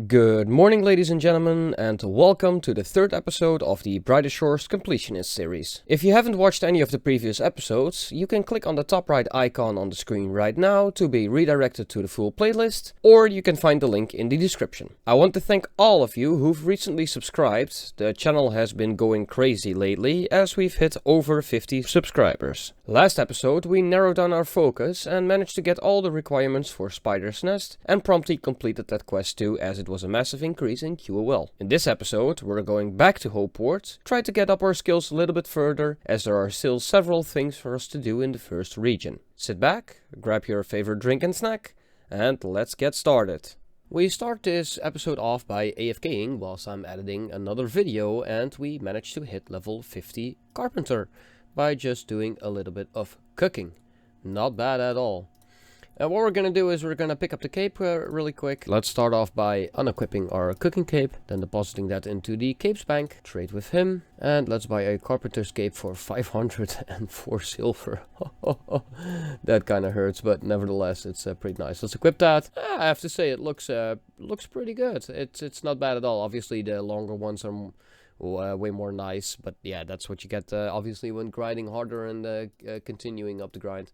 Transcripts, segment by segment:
Good morning, ladies and gentlemen, and welcome to the third episode of the Brighter Shores Completionist series. If you haven't watched any of the previous episodes, you can click on the top right icon on the screen right now to be redirected to the full playlist, or you can find the link in the description. I want to thank all of you who've recently subscribed. The channel has been going crazy lately as we've hit over 50 subscribers. Last episode we narrowed down our focus and managed to get all the requirements for Spider's Nest and promptly completed that quest too, as it was a massive increase in QOL. In this episode we're going back to Hopeport, try to get up our skills a little bit further as there are still several things for us to do in the first region. Sit back, grab your favorite drink and snack, and let's get started. We start this episode off by AFKing whilst I'm editing another video, and we managed to hit level 50 Carpenter by just doing a little bit of cooking. Not bad at all. And what we're gonna do is we're gonna pick up the cape really quick. Let's start off by unequipping our cooking cape, then depositing that into the capes bank, trade with him, and let's buy a carpenter's cape for 504 silver. That kind of hurts, but nevertheless it's pretty nice. Let's equip that. I have to say it looks pretty good. It's not bad at all. Obviously the longer ones are way more nice, but yeah, that's what you get obviously when grinding harder and continuing up the grind.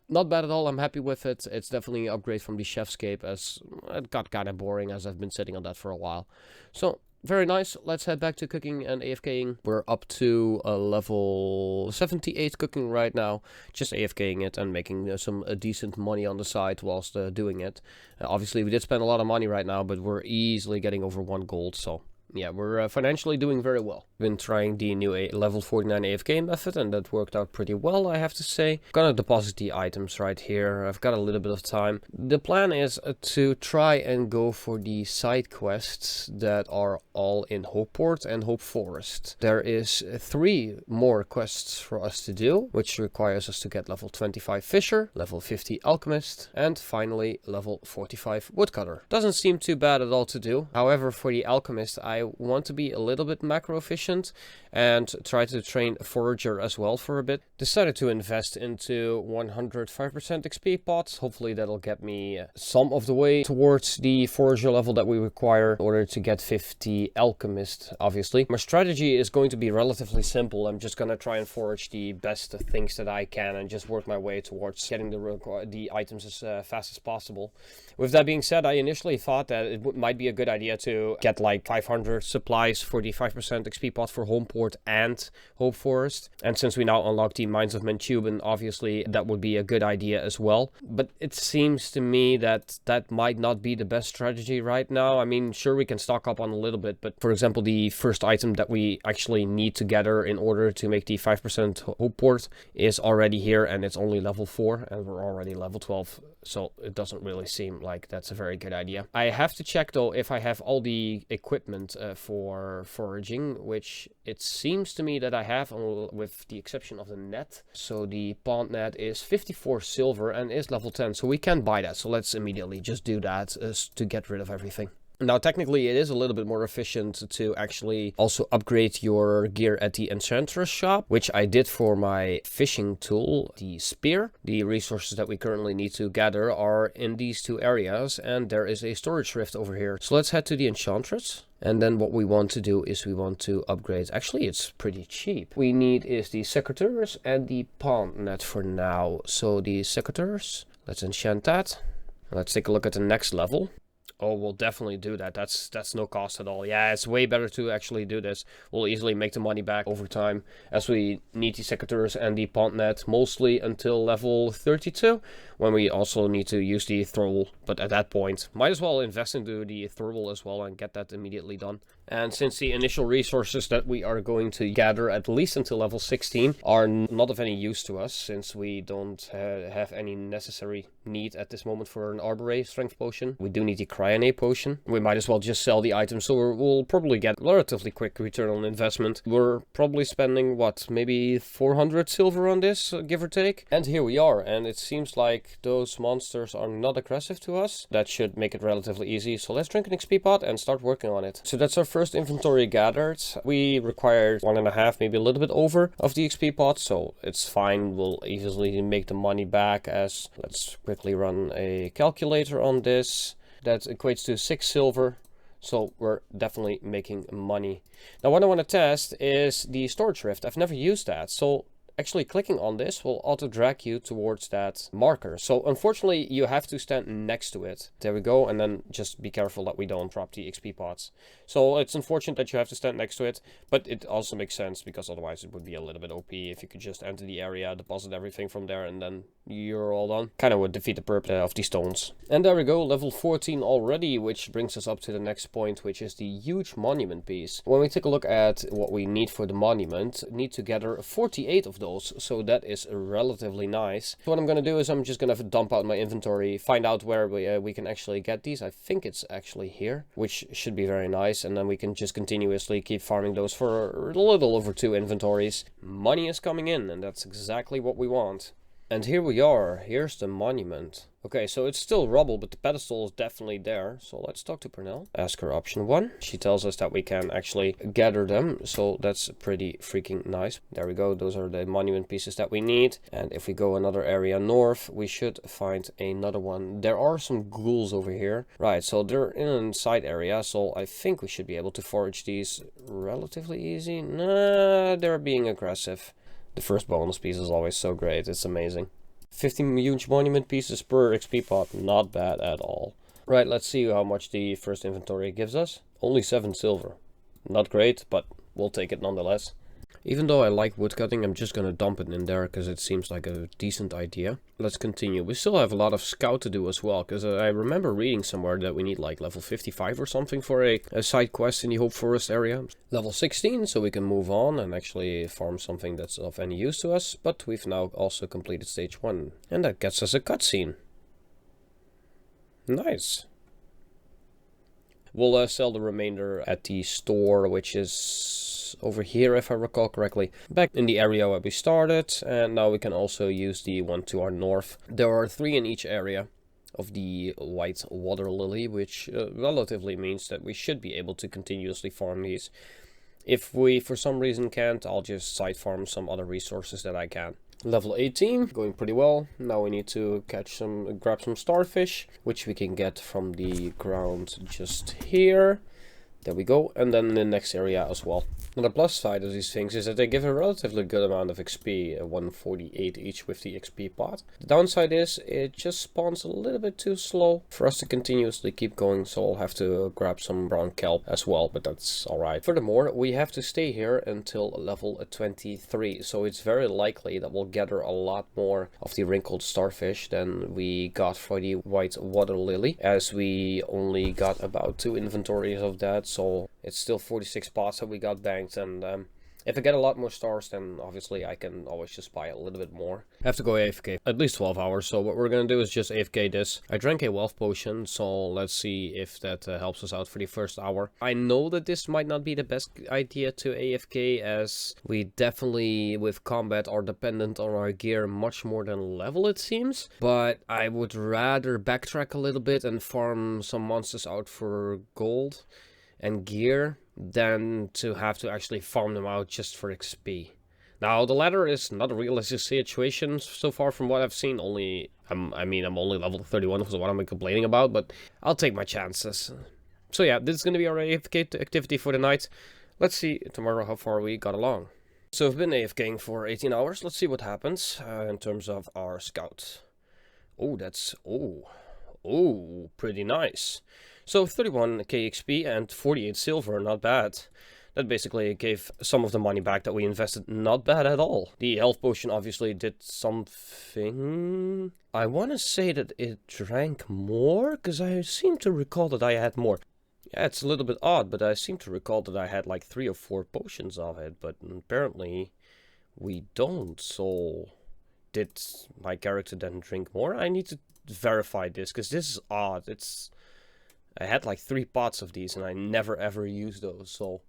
Not bad at all. I'm happy with it. It's definitely an upgrade from the chef's cape, as it got kind of boring as I've been sitting on that for a while. So very nice. Let's head back to cooking and AFKing. We're up to level 78 cooking right now, just AFKing it and making some decent money on the side whilst doing it. Obviously we did spend a lot of money right now, but we're easily getting over 1 gold, so yeah, we're financially doing very well. Been trying the new level 49 AFK method, and that worked out pretty well, I have to say. Gonna deposit the items right here. I've got a little bit of time. The plan is to try and go for the side quests that are all in Hopeport and Hope Forest. There is 3 more quests for us to do, which requires us to get level 25 Fisher, level 50 Alchemist, and finally level 45 Woodcutter. Doesn't seem too bad at all to do. However, for the Alchemist, I want to be a little bit macro efficient and try to train Forager as well for a bit. Decided to invest into 105% XP pots. Hopefully that'll get me some of the way towards the Forager level that we require in order to get 50 Alchemist, obviously. My strategy is going to be relatively simple. I'm just gonna try and forage the best things that I can and just work my way towards getting the items as fast as possible. With that being said, I initially thought that it might be a good idea to get like 500 supplies for the 5% XP pot for Hopeport and Hope Forest. And since we now unlock the Mines of Mantuban, obviously that would be a good idea as well. But it seems to me that that might not be the best strategy right now. I mean, sure, we can stock up on a little bit, but for example, the first item that we actually need to gather in order to make the 5% Hopeport is already here, and it's only level 4, and we're already level 12. So it doesn't really seem like that's a very good idea. I have to check though if I have all the equipment for foraging, which it seems to me that I have, with the exception of the net. So the pond net is 54 silver and is level 10, so we can buy that. So let's immediately just do that to get rid of everything. Now, technically, it is a little bit more efficient to actually also upgrade your gear at the enchantress shop, which I did for my fishing tool, the spear. The resources that we currently need to gather are in these 2 areas, and there is a storage rift over here. So let's head to the enchantress. And then what we want to do is we want to upgrade. Actually, it's pretty cheap. We need is the secateurs and the pond net for now. So the secateurs, let's enchant that. Let's take a look at the next level. Oh, we'll definitely do that. That's no cost at all. Yeah, it's way better to actually do this. We'll easily make the money back over time, as we need the secateurs and the pond net mostly until level 32, when we also need to use the throwel. But at that point, might as well invest into the throwel as well and get that immediately done. And since the initial resources that we are going to gather at least until level 16 are not of any use to us, since we don't have any necessary need at this moment for an Arboré strength potion, we do need the Cryonate potion. We might as well just sell the items, so we'll probably get relatively quick return on investment. We're probably spending, what, maybe 400 silver on this, give or take? And here we are, and it seems like those monsters are not aggressive to us. That should make it relatively easy, so let's drink an XP pot and start working on it. So that's our first inventory gathered. We required 1.5, maybe a little bit over of the XP pot, so it's fine. We'll easily make the money back, as let's quickly run a calculator on this. That equates to 6 silver. So we're definitely making money. Now what I want to test is the storage rift. I've never used that. So actually clicking on this will auto drag you towards that marker. So unfortunately you have to stand next to it. There we go. And then just be careful that we don't drop the XP pots. So it's unfortunate that you have to stand next to it, but it also makes sense because otherwise it would be a little bit OP if you could just enter the area, deposit everything from there, and then you're all done. Kind of would defeat the purpose of these stones. And there we go, level 14 already, which brings us up to the next point, which is the huge monument piece. When we take a look at what we need for the monument, we need to gather 48 of those, so that is relatively nice. So what I'm going to do is I'm just going to dump out my inventory, find out where we can actually get these. I think it's actually here, which should be very nice. And then we can just continuously keep farming those for a little over 2 inventories. Money is coming in, and that's exactly what we want. And here we are. Here's the monument. Okay, so it's still rubble, but the pedestal is definitely there. So let's talk to Pernell. Ask her option 1. She tells us that we can actually gather them. So that's pretty freaking nice. There we go. Those are the monument pieces that we need. And if we go another area north, we should find another one. There are some ghouls over here. Right, so they're in a side area. So I think we should be able to forage these relatively easy. Nah, they're being aggressive. The first bonus piece is always so great. It's amazing. 15 huge monument pieces per XP pot. Not bad at all. Right, let's see how much the first inventory gives us. Only 7 silver. Not great, but we'll take it nonetheless. Even though I like woodcutting, I'm just gonna dump it in there because it seems like a decent idea. Let's continue. We still have a lot of scout to do as well, because I remember reading somewhere that we need like level 55 or something for a side quest in the Hope Forest area. Level 16, so we can move on and actually farm something that's of any use to us, but we've now also completed stage 1. And that gets us a cutscene. Nice. We'll sell the remainder at the store, which is over here if I recall correctly, back in the area where we started. And now we can also use the one to our north. There are 3 in each area of the white water lily, which relatively means that we should be able to continuously farm these. If we for some reason can't, I'll just side farm some other resources that I can. Level 18, going pretty well. Now we need to grab some starfish, which we can get from the ground just here. There we go, and then in the next area as well. Now the plus side of these things is that they give a relatively good amount of XP, 148 each with the XP pot. The downside is it just spawns a little bit too slow for us to continuously keep going, so I'll have to grab some brown kelp as well, but that's alright. Furthermore, we have to stay here until level 23, so it's very likely that we'll gather a lot more of the wrinkled starfish than we got for the white water lily, as we only got about 2 inventories of that. So it's still 46 pots that we got banked, and if I get a lot more stars, then obviously I can always just buy a little bit more. I have to go AFK at least 12 hours, so what we're gonna do is just AFK this. I drank a wealth potion, so let's see if that helps us out for the first hour. I know that this might not be the best idea to AFK, as we definitely with combat are dependent on our gear much more than level, it seems. But I would rather backtrack a little bit and farm some monsters out for gold and gear than to have to actually farm them out just for XP. Now the latter is not a realistic situation so far from what I've seen. I'm only level 31, so what am I complaining about? But I'll take my chances. So yeah, this is going to be our AFK activity for the night. Let's see tomorrow how far we got along. So I've been AFKing for 18 hours. Let's see what happens in terms of our scout. Oh, that's pretty nice. So 31k XP and 48 silver, not bad. That basically gave some of the money back that we invested, not bad at all. The health potion obviously did something. I want to say that it drank more, because I seem to recall that I had more. Yeah, it's a little bit odd, but I seem to recall that I had like 3 or 4 potions of it, but apparently we don't. So did my character then drink more? I need to verify this, because this is odd. I had like 3 pots of these and I never ever used those, so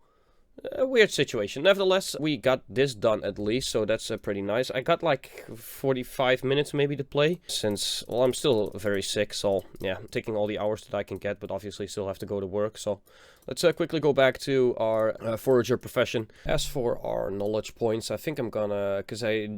a weird situation. Nevertheless, we got this done at least, so that's pretty nice. I got like 45 minutes maybe to play, since, well, I'm still very sick, so yeah, I'm taking all the hours that I can get, but obviously still have to go to work, so Let's quickly go back to our forager profession. As for our knowledge points, I think I'm gonna, because I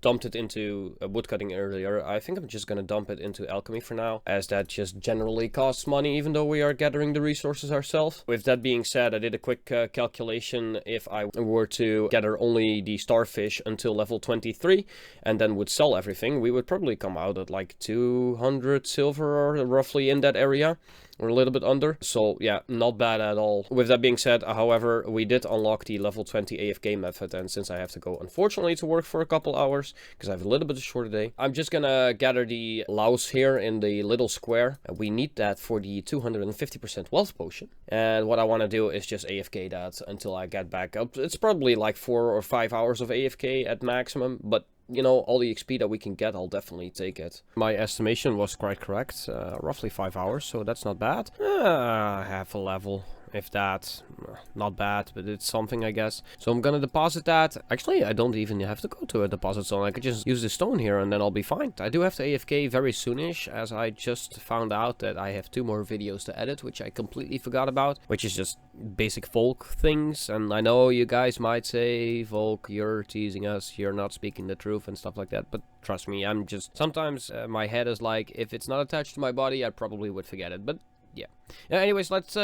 dumped it into woodcutting earlier, I think I'm just gonna dump it into alchemy for now, as that just generally costs money even though we are gathering the resources ourselves. With that being said, I did a quick calculation. If I were to gather only the starfish until level 23 and then would sell everything, we would probably come out at like 200 silver or roughly in that area. Or a little bit under. So yeah, not bad at all. With that being said, however, we did unlock the level 20 AFK method, and since I have to go unfortunately to work for a couple hours because I have a little bit of a shorter day, I'm just gonna gather the louse here in the little square. We need that for the 250% wealth potion, and what I want to do is just AFK that until I get back up. It's probably like 4 or 5 hours of AFK at maximum, but you know, all the XP that we can get, I'll definitely take it. My estimation was quite correct, roughly 5 hours, so that's not bad. Half a level, if that. Not bad, but it's something, I guess. So I'm gonna deposit that. Actually, I don't even have to go to a deposit zone. I could just use the stone here and then I'll be fine. I do have to AFK very soonish, as I just found out that I have 2 more videos to edit, which I completely forgot about, which is just basic Volc things. And I know you guys might say, Volc, you're teasing us, you're not speaking the truth and stuff like that, but trust me, I'm just, sometimes my head is like, if it's not attached to my body, I probably would forget it, but yeah. Anyways, let's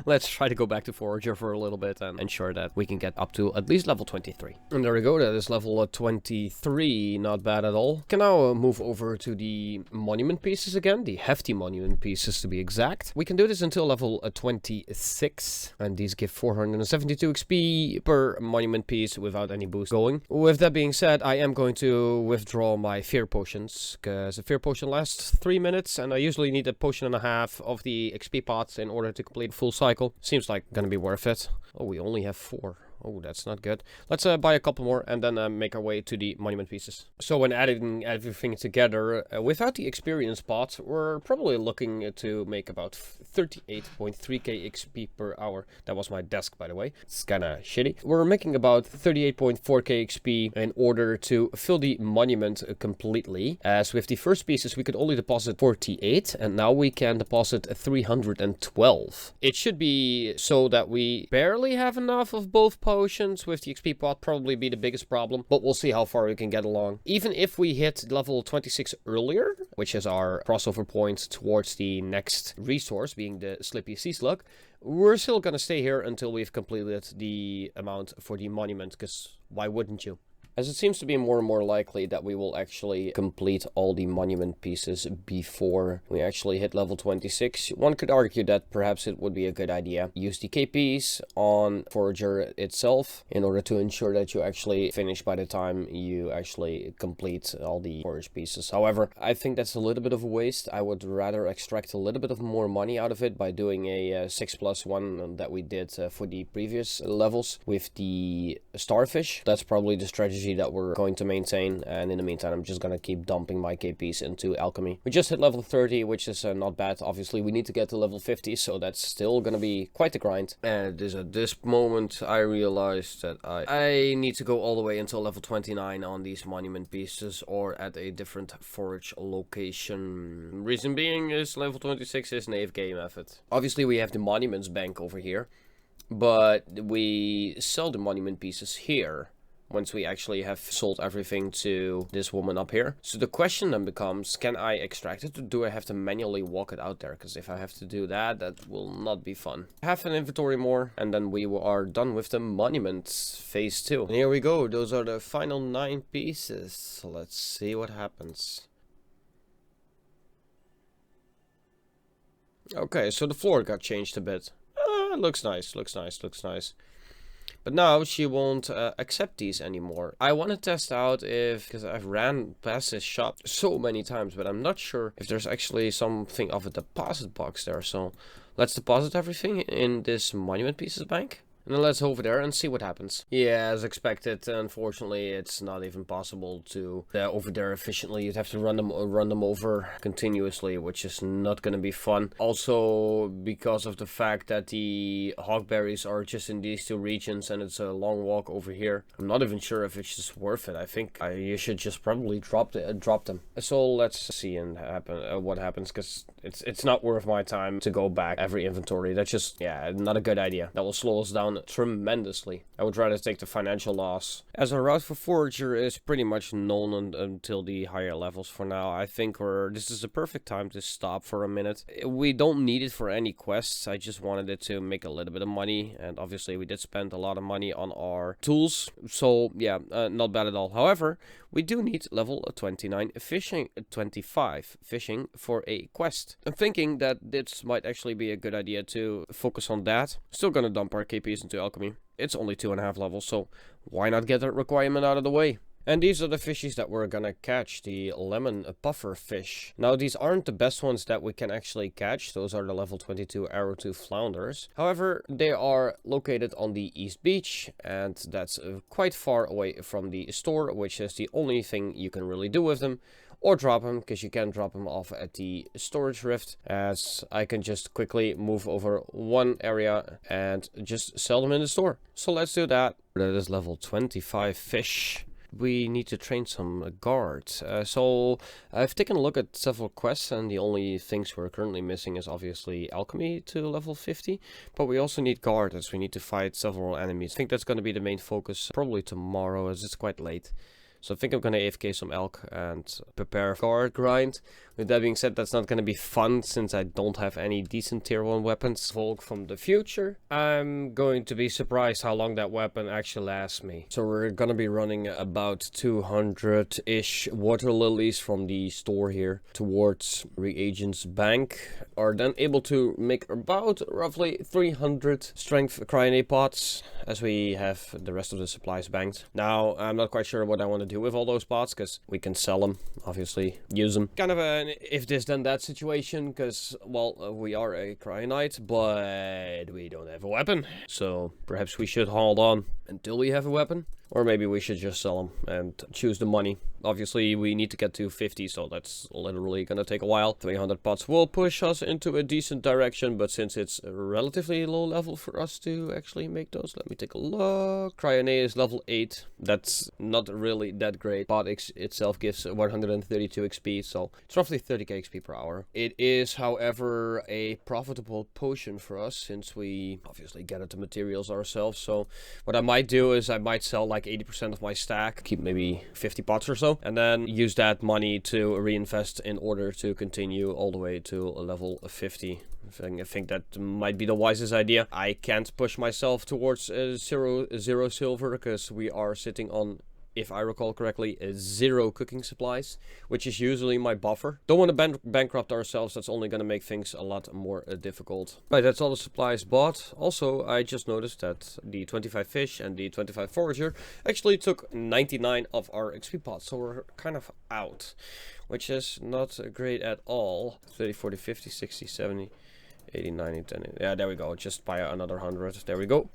let's try to go back to Forager for a little bit and ensure that we can get up to at least level 23. And there we go, that is level 23, not bad at all. Can now move over to the monument pieces again, the hefty monument pieces to be exact. We can do this until level 26, and these give 472 XP per monument piece without any boost going. With that being said, I am going to withdraw my fear potions, because a fear potion lasts 3 minutes, and I usually need a potion and a half of the XP pots in order to complete full cycle. Seems like gonna be worth it. Oh, we only have 4. Oh, that's not good. Let's buy a couple more and then make our way to the monument pieces. So when adding everything together, without the experience pot, we're probably looking to make about 38.3k XP per hour. That was my desk, by the way. It's kind of shitty. We're making about 38.4k XP in order to fill the monument completely. As with the first pieces, we could only deposit 48, and now we can deposit 312. It should be so that we barely have enough of both potions, with the XP pot probably be the biggest problem, but we'll see how far we can get along. Even if we hit level 26 earlier, which is our crossover point towards the next resource, being the Slippy Sea Slug, we're still gonna stay here until we've completed the amount for the monument, because why wouldn't you? As it seems to be more and more likely that we will actually complete all the monument pieces before we actually hit level 26, one could argue that perhaps it would be a good idea. Use the KPs on Forager itself in order to ensure that you actually finish by the time you actually complete all the forage pieces. However, I think that's a little bit of a waste. I would rather extract a little bit of more money out of it by doing a 6+1 that we did for the previous levels with the Starfish. That's probably the strategy that we're going to maintain, and in the meantime I'm just gonna keep dumping my KPs into Alchemy. We just hit level 30, which is not bad. Obviously we need to get to level 50, so that's still gonna be quite a grind. And it is at this moment I realized that I need to go all the way until level 29 on these monument pieces, or at a different forage location. Reason being is level 26 is an AFK method. Obviously we have the monuments bank over here, but we sell the monument pieces here once we actually have sold everything to this woman up here. So the question then becomes, can I extract it, or do I have to manually walk it out there? Because if I have to do that, that will not be fun. Have an inventory more, and then we are done with the monuments phase 2. And here we go, those are the final 9 pieces. So let's see what happens. Okay, so the floor got changed a bit. Looks nice, looks nice, looks nice. But now she won't accept these anymore. I want to test out if, because I've ran past this shop so many times, but I'm not sure if there's actually something of a deposit box there. So let's deposit everything in this monument pieces bank. And then let's go over there and see what happens. Yeah, as expected, unfortunately, it's not even possible to over there efficiently. You'd have to run them over continuously, which is not going to be fun. Also, because of the fact that the hogberries are just in these 2 regions and it's a long walk over here, I'm not even sure if it's just worth it. I think you should just probably drop them. So let's see and what happens, because It's not worth my time to go back every inventory. That's just, yeah, not a good idea. That will slow us down tremendously. I would rather take the financial loss. As our route for Forager is pretty much known until the higher levels for now, I think this is a perfect time to stop for a minute. We don't need it for any quests. I just wanted it to make a little bit of money, and obviously we did spend a lot of money on our tools, so yeah, not bad at all. However, we do need level 29 fishing, 25 fishing for a quest. I'm thinking that this might actually be a good idea to focus on that. Still gonna dump our KPs into Alchemy. It's only 2.5 levels, so why not get that requirement out of the way? And these are the fishies that we're gonna catch, the lemon puffer fish. Now, these aren't the best ones that we can actually catch. Those are the level 22 arrowtooth flounders. However, they are located on the east beach, and that's quite far away from the store, which is the only thing you can really do with them. Or drop them, because you can drop them off at the storage rift, as I can just quickly move over one area and just sell them in the store. So let's do that. That is level 25 fish. We need to train some guards. So I've taken a look at several quests, and the only things we're currently missing is obviously Alchemy to level 50. But we also need guard, as we need to fight several enemies. I think that's going to be the main focus probably tomorrow, as it's quite late. So I think I'm going to AFK some elk and prepare guard grind. With that being said, that's not going to be fun since I don't have any decent tier 1 weapons. Volc from the future. I'm going to be surprised how long that weapon actually lasts me. So we're going to be running about 200-ish water lilies from the store here towards Reagent's Bank. Are then able to make about roughly 300 strength cryonate pots, as we have the rest of the supplies banked. Now, I'm not quite sure what I want to do with all those pots, because we can sell them, obviously, use them. Kind of an if this then that situation, because, well, we are a cryonite, but we don't have a weapon. So perhaps we should hold on until we have a weapon. Or maybe we should just sell them and choose the money. Obviously, we need to get to 50, so that's literally going to take a while. 300 pots will push us into a decent direction, but since it's a relatively low level for us to actually make those, let me take a look. Cryonate is level 8. That's not really that great. Pot itself gives 132 XP, so it's roughly 30k XP per hour. It is, however, a profitable potion for us, since we obviously gather the materials ourselves. So what I might do is I might sell like 80% of my stack, keep maybe 50 pots or so, and then use that money to reinvest in order to continue all the way to level 50. I think that might be the wisest idea. I can't push myself towards zero silver, because we are sitting on, if I recall correctly, 0 cooking supplies, which is usually my buffer. Don't want to bankrupt ourselves. That's only going to make things a lot more difficult. Right, that's all the supplies bought. Also, I just noticed that the 25 fish and the 25 forager actually took 99 of our XP pots, so we're kind of out, which is not great at all. 30, 40, 50, 60, 70, 80, 90, 10. Yeah, there we go. Just buy another 100. There we go.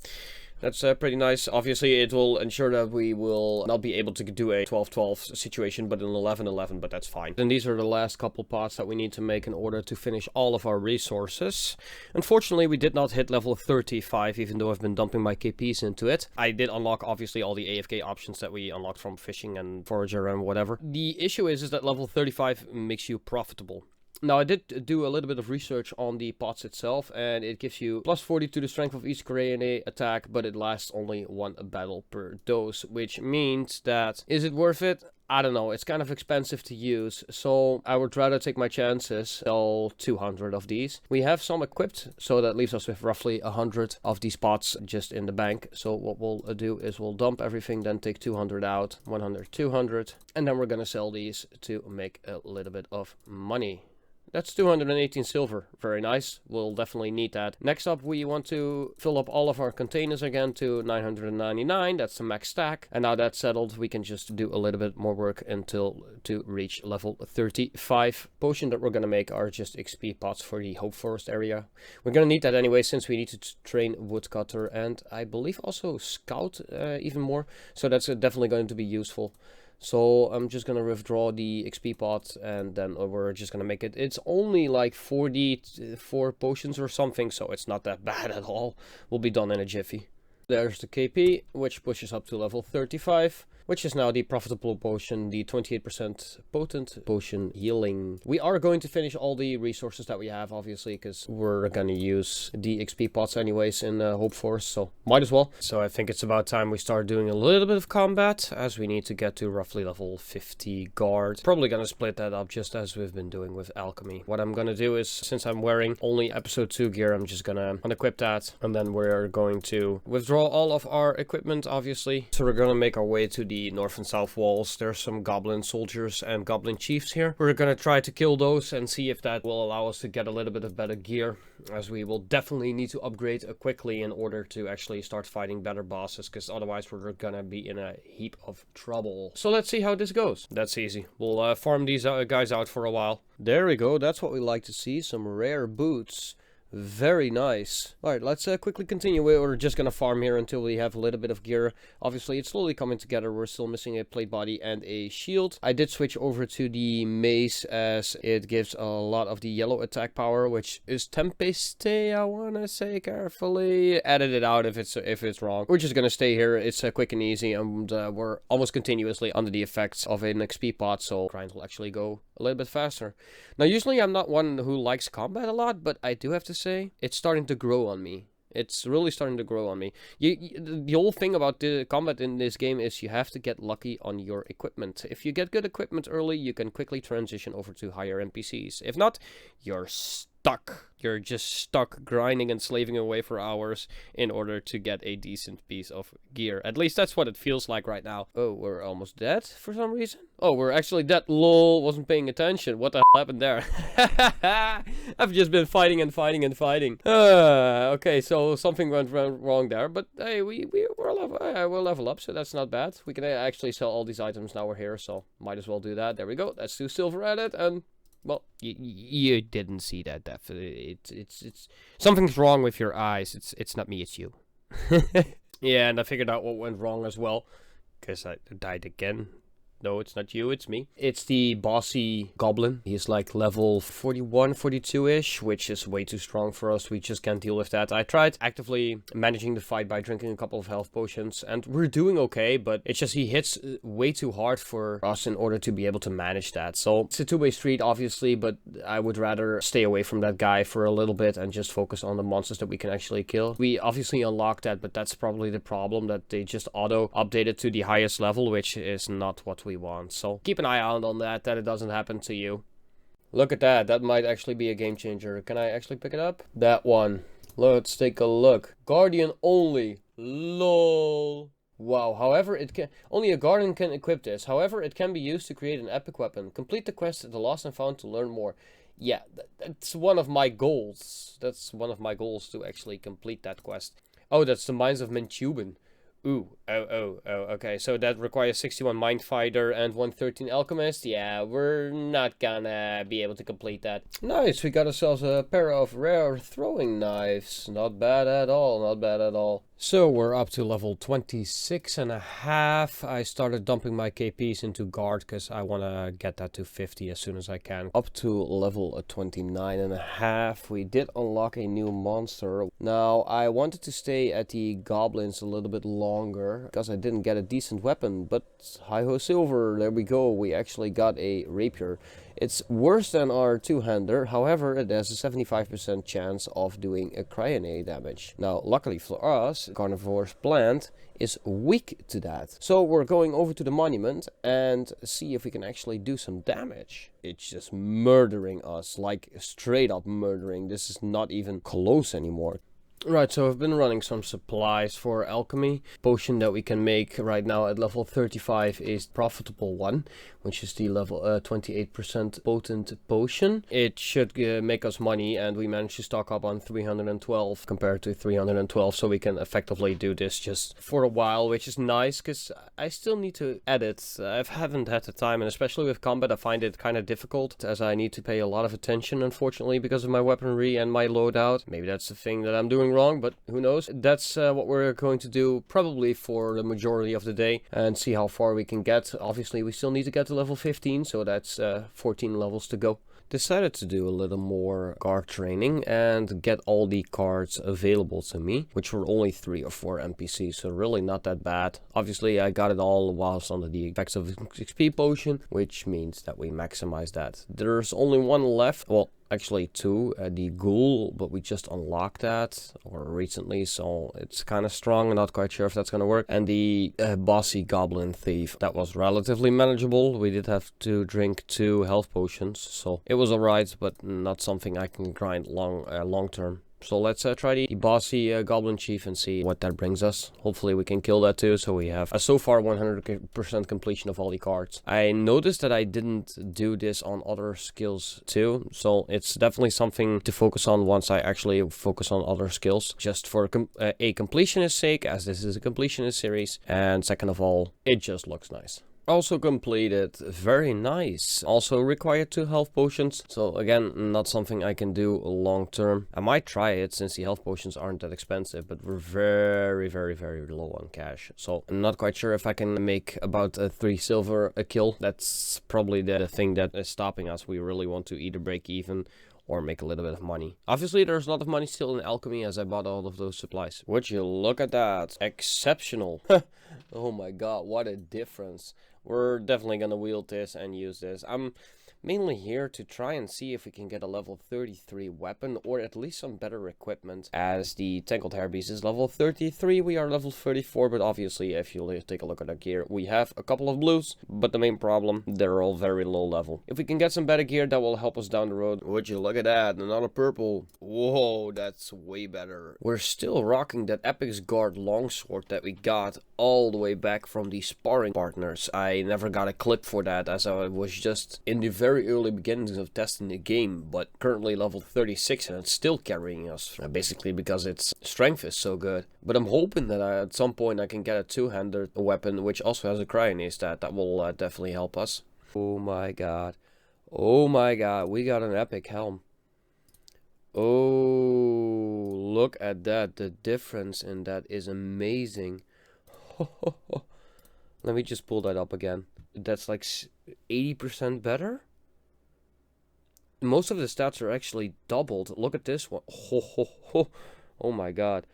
That's pretty nice. Obviously, it will ensure that we will not be able to do a 12-12 situation, but an 11-11, but that's fine. And these are the last couple pots that we need to make in order to finish all of our resources. Unfortunately, we did not hit level 35, even though I've been dumping my KPs into it. I did unlock, obviously, all the AFK options that we unlocked from fishing and forager and whatever. The issue is that level 35 makes you profitable. Now, I did do a little bit of research on the pots itself, and it gives you plus 40 to the strength of each cryonate attack, but it lasts only 1 battle per dose, which means that, is it worth it? I don't know, it's kind of expensive to use, so I would rather take my chances, sell 200 of these. We have some equipped, so that leaves us with roughly 100 of these pots just in the bank. So what we'll do is we'll dump everything, then take 200 out, 100, 200, and then we're gonna sell these to make a little bit of money. That's 218 silver. Very nice. We'll definitely need that. Next up, we want to fill up all of our containers again to 999. That's the max stack. And now that's settled, we can just do a little bit more work to reach level 35. Potion that we're going to make are just XP pots for the Hope Forest area. We're going to need that anyway, since we need to train woodcutter and I believe also scout even more. So that's definitely going to be useful. So I'm just gonna withdraw the XP pot, and then we're just gonna make it. It's only like 44 potions or something, so it's not that bad at all. We'll be done in a jiffy. There's the KP, which pushes up to level 35. which is now the profitable potion, the 28% potent potion healing. We are going to finish all the resources that we have, obviously, because we're gonna use the XP pots anyways in Hope Force, so might as well. So I think it's about time we start doing a little bit of combat, as we need to get to roughly level 50 guard. Probably gonna split that up just as we've been doing with Alchemy. What I'm gonna do is, since I'm wearing only episode 2 gear, I'm just gonna unequip that, and then we're going to withdraw all of our equipment, obviously. So we're gonna make our way to the north and south walls. There's some goblin soldiers and goblin chiefs here. We're gonna try to kill those and see if that will allow us to get a little bit of better gear, as we will definitely need to upgrade quickly in order to actually start fighting better bosses, because otherwise we're gonna be in a heap of trouble. So let's see how this goes. That's easy. We'll farm these guys out for a while. There we go. That's what we like to see. Some rare boots. Very nice. Alright, let's quickly continue. We're just gonna farm here until we have a little bit of gear. Obviously, it's slowly coming together. We're still missing a plate body and a shield. I did switch over to the mace, as it gives a lot of the yellow attack power, which is Tempeste, I wanna say carefully. Edit it out if it's wrong. We're just gonna stay here. It's quick and easy, and we're almost continuously under the effects of an XP pot, so grind will actually go a little bit faster. Now, usually I'm not one who likes combat a lot, but I do have to say, it's starting to grow on me. It's really starting to grow on me. The whole thing about the combat in this game is you have to get lucky on your equipment. If you get good equipment early, you can quickly transition over to higher NPCs. If not, you're stuck. You're just stuck grinding and slaving away for hours in order to get a decent piece of gear. At least that's what it feels like right now. Oh, we're almost dead for some reason. Oh, we're actually dead. Lol, wasn't paying attention. What the hell happened there? I've just been fighting and fighting and fighting. Okay, so something went wrong there. But hey, we'll level up, so that's not bad. We can actually sell all these items now we're here, so might as well do that. There we go. That's 2 silver added, and... well, you didn't see that. Definitely, it's something's wrong with your eyes. It's not me, it's you. Yeah, and I figured out what went wrong as well, because I died again. No, it's not you, it's me. It's the bossy goblin. He's like level 41, 42-ish, which is way too strong for us. We just can't deal with that. I tried actively managing the fight by drinking a couple of health potions, and we're doing okay, but it's just he hits way too hard for us in order to be able to manage that. So it's a two-way street, obviously, but I would rather stay away from that guy for a little bit and just focus on the monsters that we can actually kill. We obviously unlocked that, but that's probably the problem, that they just auto-updated to the highest level, which is not what we want. So keep an eye out on that it doesn't happen to you. Look at that. That might actually be a game changer. Can I actually pick it up? That one. Let's take a look. Guardian only. LOL. Wow. However, it can only a guardian can equip this. However, it can be used to create an epic weapon. Complete the quest The Lost and Found to learn more. Yeah, that's one of my goals. That's one of my goals, to actually complete that quest. Oh, that's the Mines of Mentuben. Ooh, okay, so that requires 61 Mind Fighter and 113 Alchemist. Yeah, we're not gonna be able to complete that. Nice, we got ourselves a pair of rare throwing knives. Not bad at all, not bad at all. So we're up to level 26 and a half. I started dumping my KPs into guard because I want to get that to 50 as soon as I can. Up to level 29 and a half. We did unlock a new monster. Now I wanted to stay at the goblins a little bit longer because I didn't get a decent weapon, but hi-ho silver, there we go. We actually got a rapier. It's worse than our two-hander, however it has a 75% chance of doing a cryonate damage. Now luckily for us, carnivore's plant is weak to that. So we're going over to the monument and see if we can actually do some damage. It's just murdering us, like straight up murdering. This is not even close anymore. Right, so I've been running some supplies for alchemy. Potion that we can make right now at level 35 is profitable one, which is the level 28% potent potion. It should make us money, and we managed to stock up on 312 compared to 312, so we can effectively do this just for a while, which is nice because I still need to edit. I haven't had the time, and especially with combat I find it kind of difficult, as I need to pay a lot of attention, unfortunately, because of my weaponry and my loadout. Maybe that's the thing that I'm doing wrong, but who knows. That's what we're going to do probably for the majority of the day and see how far we can get. Obviously we still need to get to level 15, so that's 14 levels to go. decided to do a little more guard training and get all the cards available to me, which were only 3 or 4 NPCs, so really not that bad. Obviously I got it all whilst under the effects of XP potion, which means that we maximize that. There's only one left, well actually 2, the ghoul, but we just unlocked that or recently, so it's kind of strong. I'm not quite sure if that's gonna work. And the bossy goblin thief, that was relatively manageable. We did have to drink 2 health potions, so it was alright, but not something I can grind long term. So let's try the bossy goblin chief and see what that brings us. Hopefully we can kill that too, so we have so far 100% completion of all the cards. I noticed that I didn't do this on other skills too, so it's definitely something to focus on once I actually focus on other skills. Just for a completionist sake, as this is a completionist series, and second of all, it just looks nice. Also completed, very nice. Also required 2 health potions, so again, not something I can do long term. I might try it since the health potions aren't that expensive, but we're very low on cash, so I'm not quite sure if I can make about 3 silver a kill. That's probably the thing that is stopping us. We really want to either break even or make a little bit of money. Obviously there's a lot of money still in alchemy, as I bought all of those supplies. Would you look at that? Exceptional. Oh my god, what a difference. We're definitely gonna wield this and use this. I'm mainly here to try and see if we can get a level 33 weapon, or at least some better equipment, as the Tangled Hair Beast is level 33, we are level 34, but obviously if you take a look at our gear, we have a couple of blues, but the main problem, they're all very low level. If we can get some better gear, that will help us down the road. Would you look at that, another purple. Whoa, that's way better. We're still rocking that Epic's Guard longsword that we got all the way back from the sparring partners. I never got a clip for that, as I was just in the very early beginnings of testing the game, but currently level 36 and it's still carrying us, basically because its strength is so good. But I'm hoping that at some point I can get a 2-handed weapon which also has a cryonase stat. That will definitely help us. Oh my god, we got an epic helm. Oh, look at that, the difference in that is amazing. Let me just pull that up again. That's like 80% better? Most of the stats are actually doubled. Look at this one. Oh my god.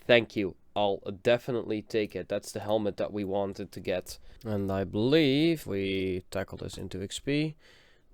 Thank you. I'll definitely take it. That's the helmet that we wanted to get. And I believe we tackle this into XP.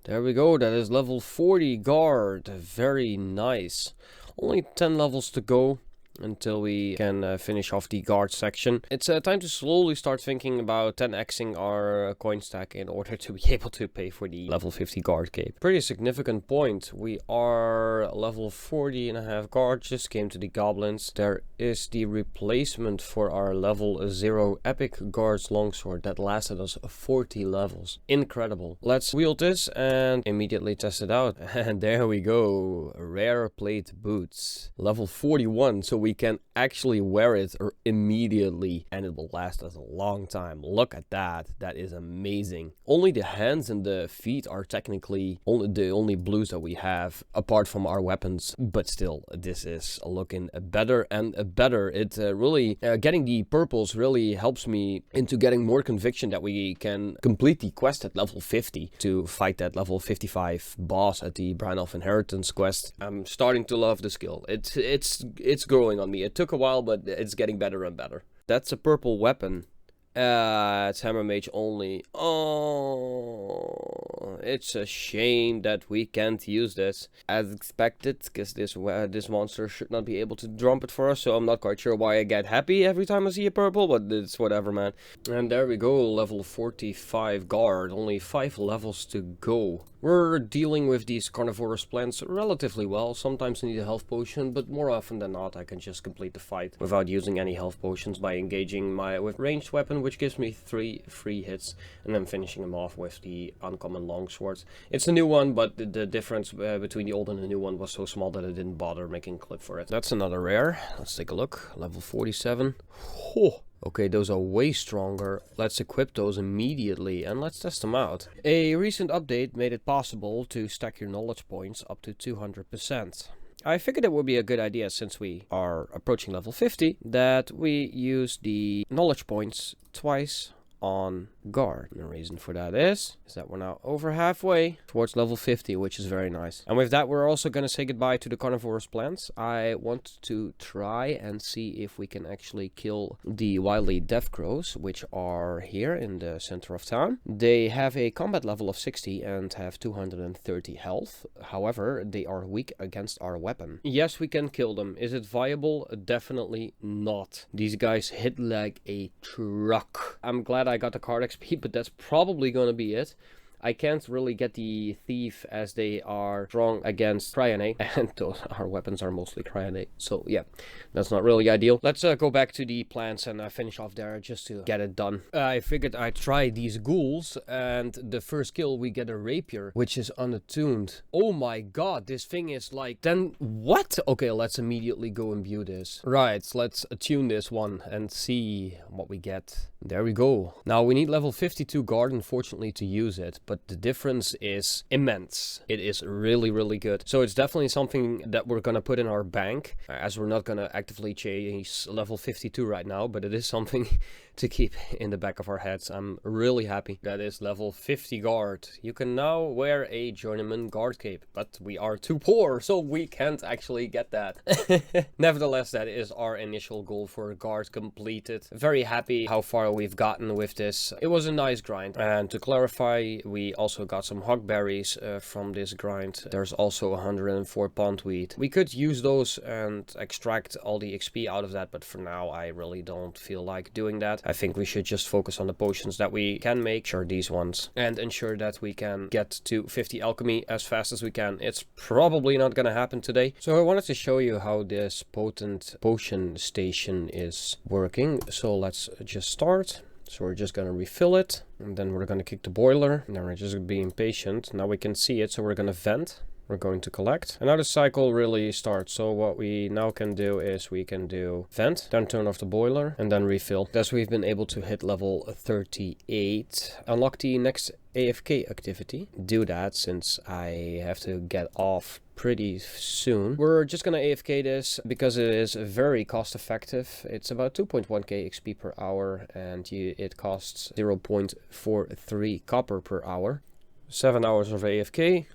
There we go. That is level 40 guard. Very nice. Only 10 levels to go until we can finish off the guard section. It's time to slowly start thinking about 10xing our coin stack in order to be able to pay for the level 50 guard cape. Pretty significant point. We are level 40.5 guard, just came to the goblins. There is the replacement for our level 0 epic guards longsword that lasted us 40 levels. Incredible. Let's wield this and immediately test it out. And there we go. Rare plate boots. Level 41, so we can actually wear it immediately and it will last us a long time. Look at that. That is amazing. Only the hands and the feet are technically the only blues that we have apart from our weapons, but still this is looking better and better. It really getting the purples really helps me into getting more conviction that we can complete the quest at level 50 to fight that level 55 boss at the Brown Elf Inheritance quest. I'm starting to love the skill. It's growing on me. It took a while, but it's getting better and better. That's a purple weapon. It's Hammer Mage only. Oh, it's a shame that we can't use this as expected, because this monster should not be able to drop it for us, so I'm not quite sure why I get happy every time I see a purple, but it's whatever, man. And there we go, level 45 guard, only 5 levels to go. We're dealing with these carnivorous plants relatively well. Sometimes I need a health potion, but more often than not I can just complete the fight without using any health potions by engaging with ranged weapon, which gives me 3 free hits, and then finishing them off with the uncommon longsword. It's a new one, but the difference between the old and the new one was so small that I didn't bother making a clip for it. That's another rare. Let's take a look. Level 47. Oh. Okay, those are way stronger. Let's equip those immediately and let's test them out. A recent update made it possible to stack your knowledge points up to 200%. I figured it would be a good idea, since we are approaching level 50, that we use the knowledge points twice on guard. And the reason for that is that we're now over halfway towards level 50, which is very nice. And with that, we're also going to say goodbye to the carnivorous plants. I want to try and see if we can actually kill the wily death crows, which are here in the center of town. They have a combat level of 60 and have 230 health. However, they are weak against our weapon. Yes, we can kill them. Is it viable? Definitely not. These guys hit like a truck. I'm glad I got the card XP, but that's probably gonna be it. I can't really get the thief as they are strong against cryonate, and our weapons are mostly cryonate, so yeah, that's not really ideal. Let's go back to the plants and finish off there just to get it done. I figured I'd try these ghouls, and the first kill we get a rapier, which is unattuned. Oh my god, this thing is like, then what? Okay, let's immediately go imbue this. Right, let's attune this one and see what we get. There we go. Now we need level 52 guard, unfortunately, to use it, but the difference is immense. It is really, really good. So it's definitely something that we're gonna put in our bank, as we're not gonna actively chase level 52 right now, but it is something to keep in the back of our heads. I'm really happy. That is level 50 guard. You can now wear a journeyman guard cape, but we are too poor, so we can't actually get that. Nevertheless, that is our initial goal for guard completed. Very happy how far we've gotten with this. It was a nice grind, and to clarify, we also got some hogberries from this grind. There's also 104 pondweed. We could use those and extract all the XP out of that, but for now I really don't feel like doing that. I think we should just focus on the potions that we can make, sure these ones, and ensure that we can get to 50 alchemy as fast as we can. It's probably not gonna happen today, so I wanted to show you how this potent potion station is working. So let's just start. So we're just going to refill it, and then we're going to kick the boiler, and then we're just being patient. Now we can see it, so we're going to vent. We're going to collect, and now the cycle really starts. So what we now can do is we can do vent, then turn off the boiler, and then refill. Thus we've been able to hit level 38. Unlock the next AFK activity. Do that since I have to get off pretty soon. We're just gonna AFK this because it is very cost effective. It's about 2.1k XP per hour, and it costs 0.43 copper per hour. 7 hours of AFK.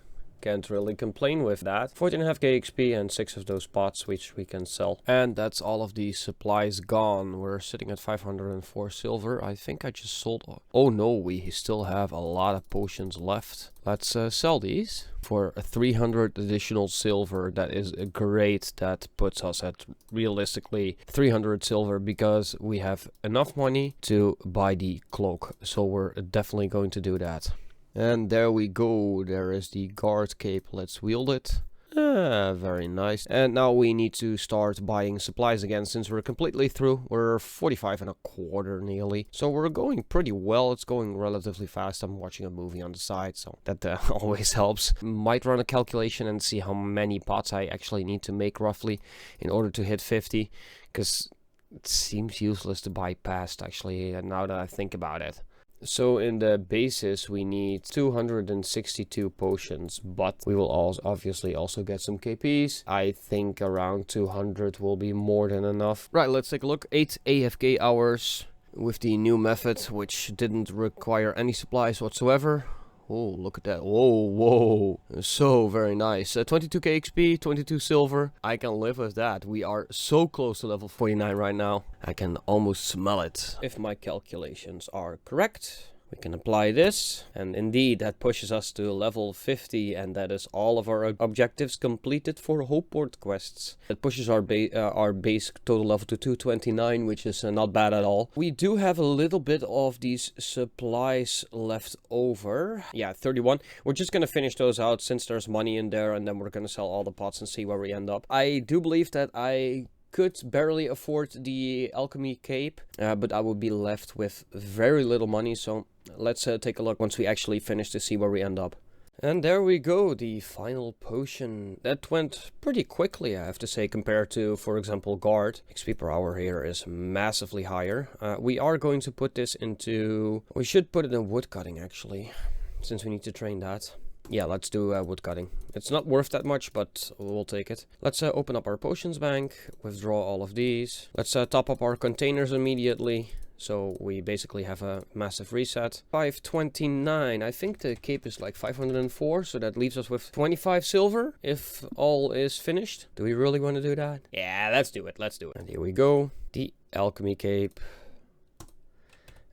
Can't really complain with that. 14.5k XP and 6 of those pots which we can sell. And that's all of the supplies gone. We're sitting at 504 silver. I think I just sold... Oh no, we still have a lot of potions left. Let's sell these for 300 additional silver. That is great. That puts us at realistically 300 silver because we have enough money to buy the cloak. So we're definitely going to do that. And there we go, there is the guard cape, let's wield it. Very nice. And now we need to start buying supplies again since we're completely through. We're 45 and a quarter nearly. So we're going pretty well, it's going relatively fast. I'm watching a movie on the side, so that always helps. Might run a calculation and see how many pots I actually need to make roughly in order to hit 50. Because it seems useless to buy past actually, now that I think about it. So in the basis we need 262 potions, but we will obviously also get some KPs. I think around 200 will be more than enough. Right, let's take a look. 8 AFK hours with the new method, which didn't require any supplies whatsoever. Oh, look at that. Whoa, whoa. So very nice. 22k XP, 22 silver. I can live with that. We are so close to level 49 right now. I can almost smell it. If my calculations are correct, we can apply this. And indeed, that pushes us to level 50. And that is all of our objectives completed for Hopeport quests. It pushes our base total level to 229, which is not bad at all. We do have a little bit of these supplies left over. Yeah, 31. We're just going to finish those out since there's money in there. And then we're going to sell all the pots and see where we end up. I do believe that I could barely afford the alchemy cape, but I would be left with very little money, so let's take a look once we actually finish to see where we end up. And there we go, the final potion. That went pretty quickly, I have to say, compared to, for example, guard. XP per hour here is massively higher. We are going to put this into... We should put it in woodcutting, actually, since we need to train that. Yeah, let's do woodcutting. It's not worth that much, but we'll take it. Let's open up our potions bank, withdraw all of these. Let's top up our containers immediately. So we basically have a massive reset. 529. I think the cape is like 504. So that leaves us with 25 silver if all is finished. Do we really want to do that? Yeah, let's do it. Let's do it. And here we go. The Alchemy cape.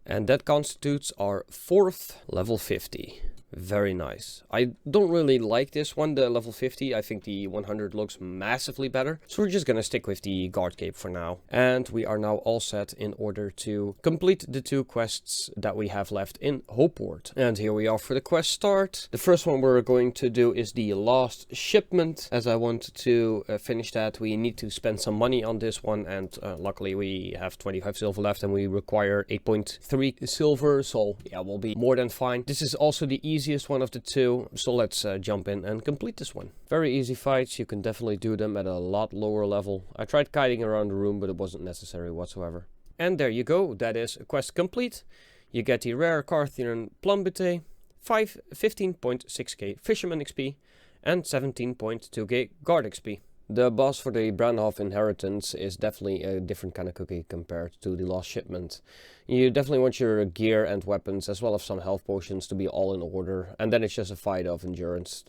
And that constitutes our 4th level 50. Very nice. I don't really like this one, the level 50. I think the 100 looks massively better. So we're just gonna stick with the guard cape for now. And we are now all set in order to complete the 2 quests that we have left in Hopeport. And here we are for the quest start. The first one we're going to do is the last shipment. As I want to finish that, we need to spend some money on this one. And luckily we have 25 silver left and we require 8.3 silver. So yeah, we'll be more than fine. This is also the easiest one of the 2, so let's jump in and complete this one. Very easy fights. You can definitely do them at a lot lower level. I tried kiting around the room, but it wasn't necessary whatsoever. And there you go, that is quest complete. You get the rare Carthian Plumbite, 15.6k Fisherman XP, and 17.2k Guard XP. The boss for the Branhoff Inheritance is definitely a different kind of cookie compared to the last shipment. You definitely want your gear and weapons as well as some health potions to be all in order, and then it's just a fight of endurance.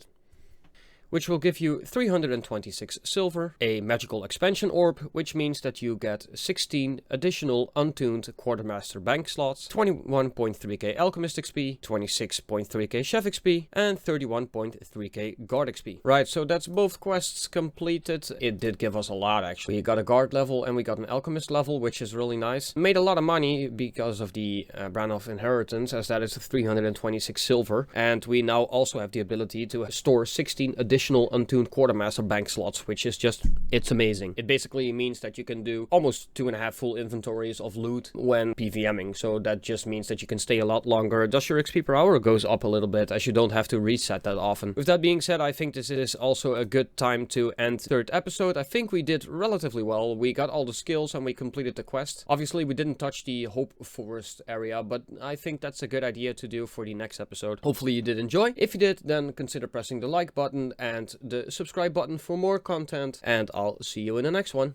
Which will give you 326 silver, a magical expansion orb, which means that you get 16 additional untuned quartermaster bank slots, 21.3k alchemist XP, 26.3k chef XP, and 31.3k guard XP. Right, so that's both quests completed. It did give us a lot actually. We got a guard level and we got an alchemist level, which is really nice. Made a lot of money because of the Branhoff Inheritance, as that is 326 silver, and we now also have the ability to store 16 additional untuned quartermaster bank slots, which is just, it's amazing. It basically means that you can do almost 2.5 full inventories of loot when PVMing, so that just means that you can stay a lot longer. Thus your XP per hour goes up a little bit, as you don't have to reset that often. With that being said, I think this is also a good time to end the 3rd episode. I think we did relatively well. We got all the skills and we completed the quest. Obviously we didn't touch the Hope Forest area, but I think that's a good idea to do for the next episode. Hopefully you did enjoy. If you did, then consider pressing the like button and the subscribe button for more content, and I'll see you in the next one.